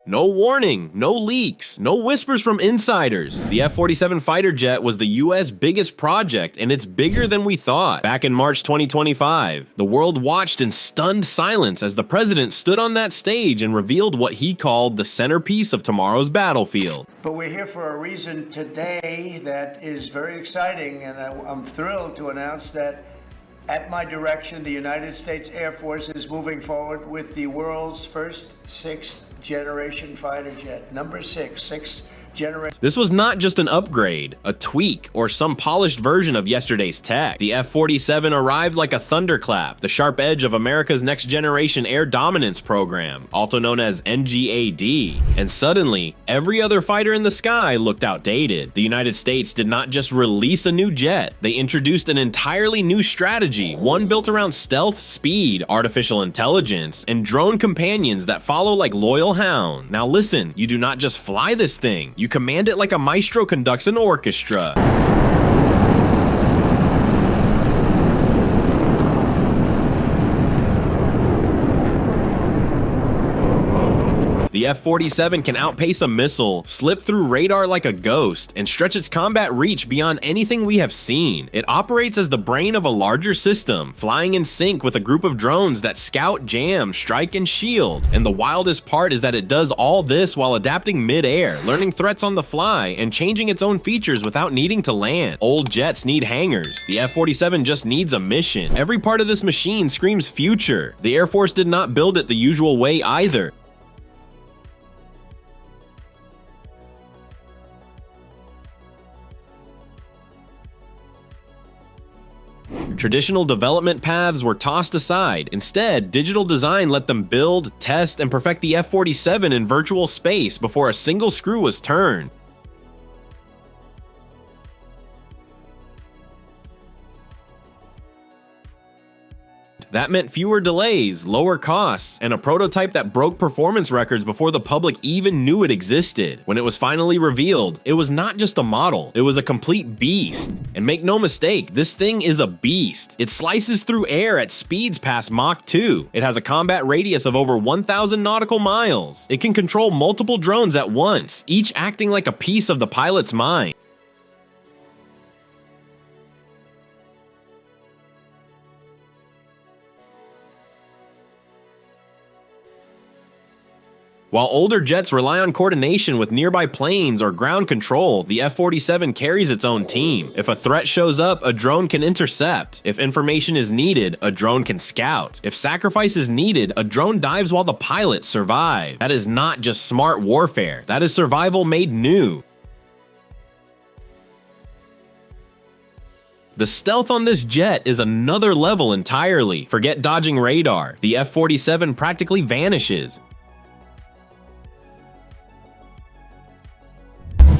No warning, no leaks, no whispers from insiders. The F-47 fighter jet was the US biggest project, and it's bigger than we thought. Back in March 2025, the world watched in stunned silence as the president stood on that stage and revealed what he called the centerpiece of tomorrow's battlefield. But we're here for a reason today that is very exciting, and I'm thrilled to announce that at my direction, the United States Air Force is moving forward with the world's first sixth-generation fighter jet. Number sixth generation. This was not just an upgrade, a tweak, or some polished version of yesterday's tech. The F-47 arrived like a thunderclap, the sharp edge of America's next-generation air dominance program, also known as NGAD. And suddenly, every other fighter in the sky looked outdated. The United States did not just release a new jet, they introduced an entirely new strategy, one built around stealth, speed, artificial intelligence, and drone companions that follow like loyal hounds. Now listen, you do not just fly this thing, you command it like a maestro conducts an orchestra. The F-47 can outpace a missile, slip through radar like a ghost, and stretch its combat reach beyond anything we have seen. It operates as the brain of a larger system, flying in sync with a group of drones that scout, jam, strike, and shield. And the wildest part is that it does all this while adapting mid-air, learning threats on the fly, and changing its own features without needing to land. Old jets need hangars. The F-47 just needs a mission. Every part of this machine screams future. The Air Force did not build it the usual way either. Traditional development paths were tossed aside. Instead, digital design let them build, test, and perfect the F-47 in virtual space before a single screw was turned. That meant fewer delays, lower costs, and a prototype that broke performance records before the public even knew it existed. When it was finally revealed, it was not just a model, it was a complete beast. And make no mistake, this thing is a beast. It slices through air at speeds past Mach 2. It has a combat radius of over 1,000 nautical miles. It can control multiple drones at once, each acting like a piece of the pilot's mind. While older jets rely on coordination with nearby planes or ground control, the F-47 carries its own team. If a threat shows up, a drone can intercept. If information is needed, a drone can scout. If sacrifice is needed, a drone dives while the pilots survive. That is not just smart warfare, that is survival made new. The stealth on this jet is another level entirely. Forget dodging radar. The F-47 practically vanishes.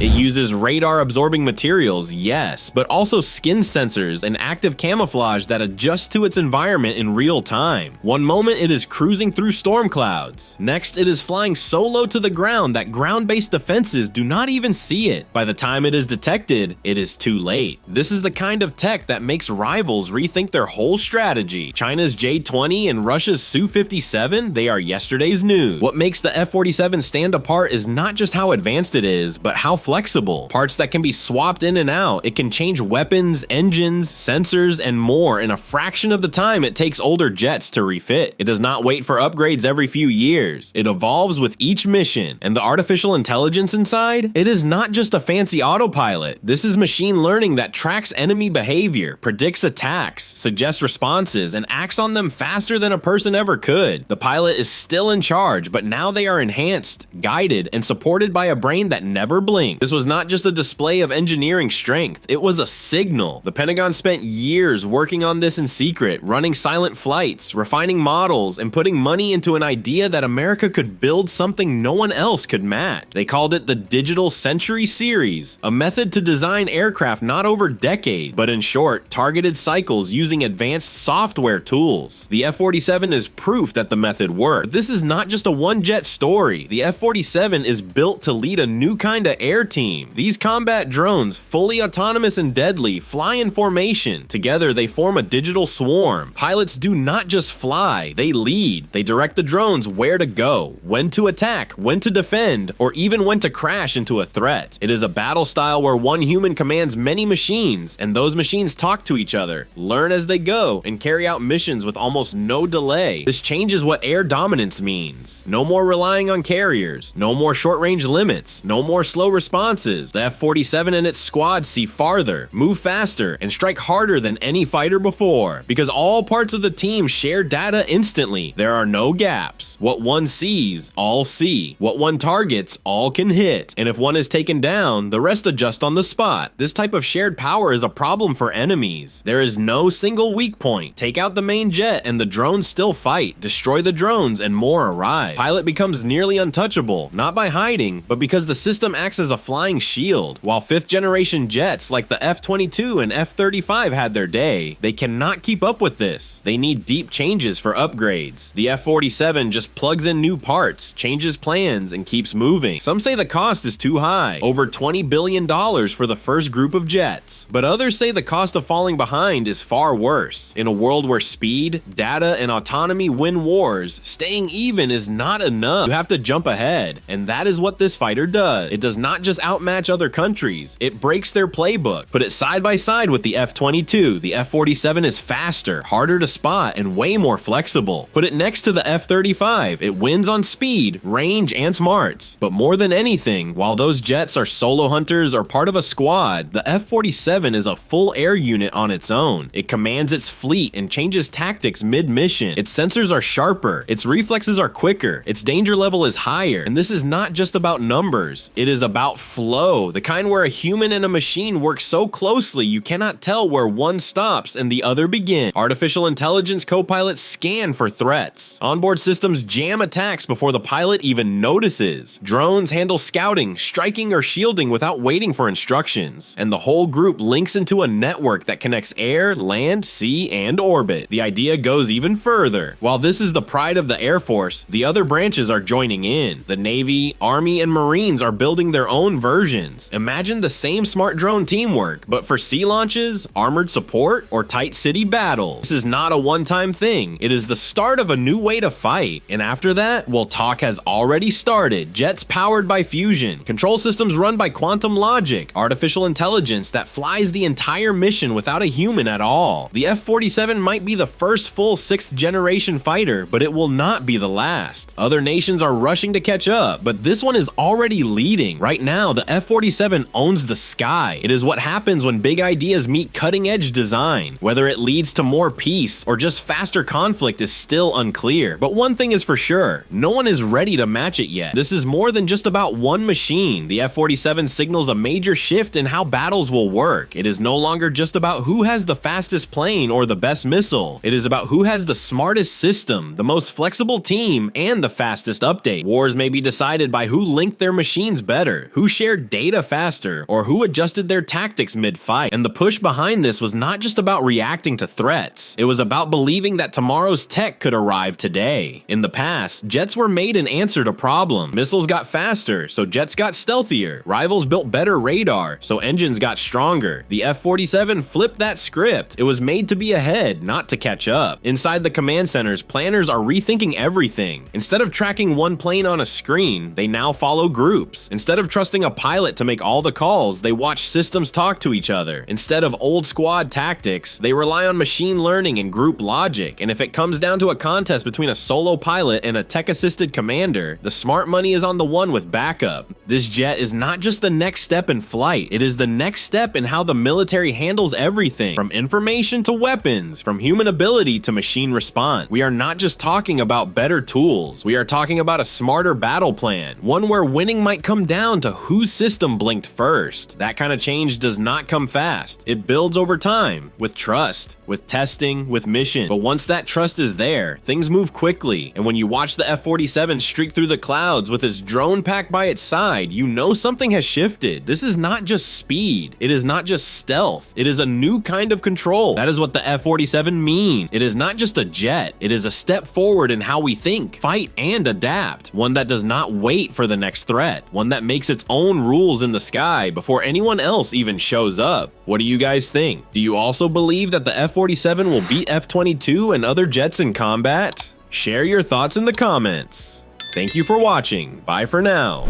It uses radar-absorbing materials, yes, but also skin sensors and active camouflage that adjust to its environment in real time. One moment it is cruising through storm clouds. Next, it is flying so low to the ground that ground-based defenses do not even see it. By the time it is detected, it is too late. This is the kind of tech that makes rivals rethink their whole strategy. China's J-20 and Russia's Su-57, they are yesterday's news. What makes the F-47 stand apart is not just how advanced it is, but how flexible. Parts that can be swapped in and out. It can change weapons, engines, sensors, and more in a fraction of the time it takes older jets to refit. It does not wait for upgrades every few years. It evolves with each mission. And the artificial intelligence inside? It is not just a fancy autopilot. This is machine learning that tracks enemy behavior, predicts attacks, suggests responses, and acts on them faster than a person ever could. The pilot is still in charge, but now they are enhanced, guided, and supported by a brain that never blinks. This was not just a display of engineering strength, it was a signal. The Pentagon spent years working on this in secret, running silent flights, refining models, and putting money into an idea that America could build something no one else could match. They called it the Digital Century Series, a method to design aircraft not over decades, but in short, targeted cycles using advanced software tools. The F-47 is proof that the method worked. But this is not just a one-jet story. The F-47 is built to lead a new kind of air team. These combat drones, fully autonomous and deadly, fly in formation. Together, they form a digital swarm. Pilots do not just fly, they lead. They direct the drones where to go, when to attack, when to defend, or even when to crash into a threat. It is a battle style where one human commands many machines, and those machines talk to each other, learn as they go, and carry out missions with almost no delay. This changes what air dominance means. No more relying on carriers, no more short-range limits, no more slow responses. The F-47 and its squad see farther, move faster, and strike harder than any fighter before. Because all parts of the team share data instantly, there are no gaps. What one sees, all see. What one targets, all can hit. And if one is taken down, the rest adjust on the spot. This type of shared power is a problem for enemies. There is no single weak point. Take out the main jet and the drones still fight. Destroy the drones and more arrive. Pilot becomes nearly untouchable, not by hiding, but because the system acts as a flying shield. While 5th generation jets like the F-22 and F-35 had their day, they cannot keep up with this. They need deep changes for upgrades. The F-47 just plugs in new parts, changes plans, and keeps moving. Some say the cost is too high, over $20 billion for the first group of jets. But others say the cost of falling behind is far worse. In a world where speed, data, and autonomy win wars, staying even is not enough. You have to jump ahead, and that is what this fighter does. It does not just outmatch other countries, it breaks their playbook. Put it side by side with the F-22, the F-47 is faster, harder to spot, and way more flexible. Put it next to the F-35, it wins on speed, range, and smarts. But more than anything, while those jets are solo hunters or part of a squad, the F-47 is a full air unit on its own. It commands its fleet and changes tactics mid-mission. Its sensors are sharper, its reflexes are quicker, its danger level is higher, and this is not just about numbers, it is about flow, the kind where a human and a machine work so closely you cannot tell where one stops and the other begins. Artificial intelligence co-pilots scan for threats. Onboard systems jam attacks before the pilot even notices. Drones handle scouting, striking, or shielding without waiting for instructions. And the whole group links into a network that connects air, land, sea, and orbit. The idea goes even further. While this is the pride of the Air Force, the other branches are joining in. The Navy, Army, and Marines are building their own versions. Imagine the same smart drone teamwork, but for sea launches, armored support, or tight city battles. This is not a one-time thing. It is the start of a new way to fight. And after that, well, talk has already started. Jets powered by fusion, control systems run by quantum logic, artificial intelligence that flies the entire mission without a human at all. The F-47 might be the first full 6th generation fighter, but it will not be the last. Other nations are rushing to catch up, but this one is already leading. Right now, the F-47 owns the sky. It is what happens when big ideas meet cutting-edge design. Whether it leads to more peace or just faster conflict is still unclear, but one thing is for sure, no one is ready to match it yet. This is more than just about one machine. The F-47 signals a major shift in how battles will work. It is no longer just about who has the fastest plane or the best missile. It is about who has the smartest system, the most flexible team, and the fastest update. Wars may be decided by who linked their machines better, who shared data faster, or who adjusted their tactics mid-fight. And the push behind this was not just about reacting to threats. It was about believing that tomorrow's tech could arrive today. In the past, jets were made in answer to problems. Missiles got faster, so jets got stealthier. Rivals built better radar, so engines got stronger. The F-47 flipped that script. It was made to be ahead, not to catch up. Inside the command centers, planners are rethinking everything. Instead of tracking one plane on a screen, they now follow groups. Instead of trusting a pilot to make all the calls, they watch systems talk to each other. Instead of old squad tactics, they rely on machine learning and group logic. And if it comes down to a contest between a solo pilot and a tech-assisted commander, the smart money is on the one with backup. This jet is not just the next step in flight, it is the next step in how the military handles everything, from information to weapons, from human ability to machine response. We are not just talking about better tools, we are talking about a smarter battle plan, one where winning might come down to whose system blinked first. That kind of change does not come fast. It builds over time, with trust, with testing, with mission. But once that trust is there, things move quickly, and when you watch the F-47 streak through the clouds with its drone pack by its side, inside, you know something has shifted. This is not just speed. It is not just stealth. It is a new kind of control. That is what the F-47 means. It is not just a jet. It is a step forward in how we think, fight, and adapt. One that does not wait for the next threat. One that makes its own rules in the sky before anyone else even shows up. What do you guys think? Do you also believe that the F-47 will beat F-22 and other jets in combat? Share your thoughts in the comments. Thank you for watching. Bye for now.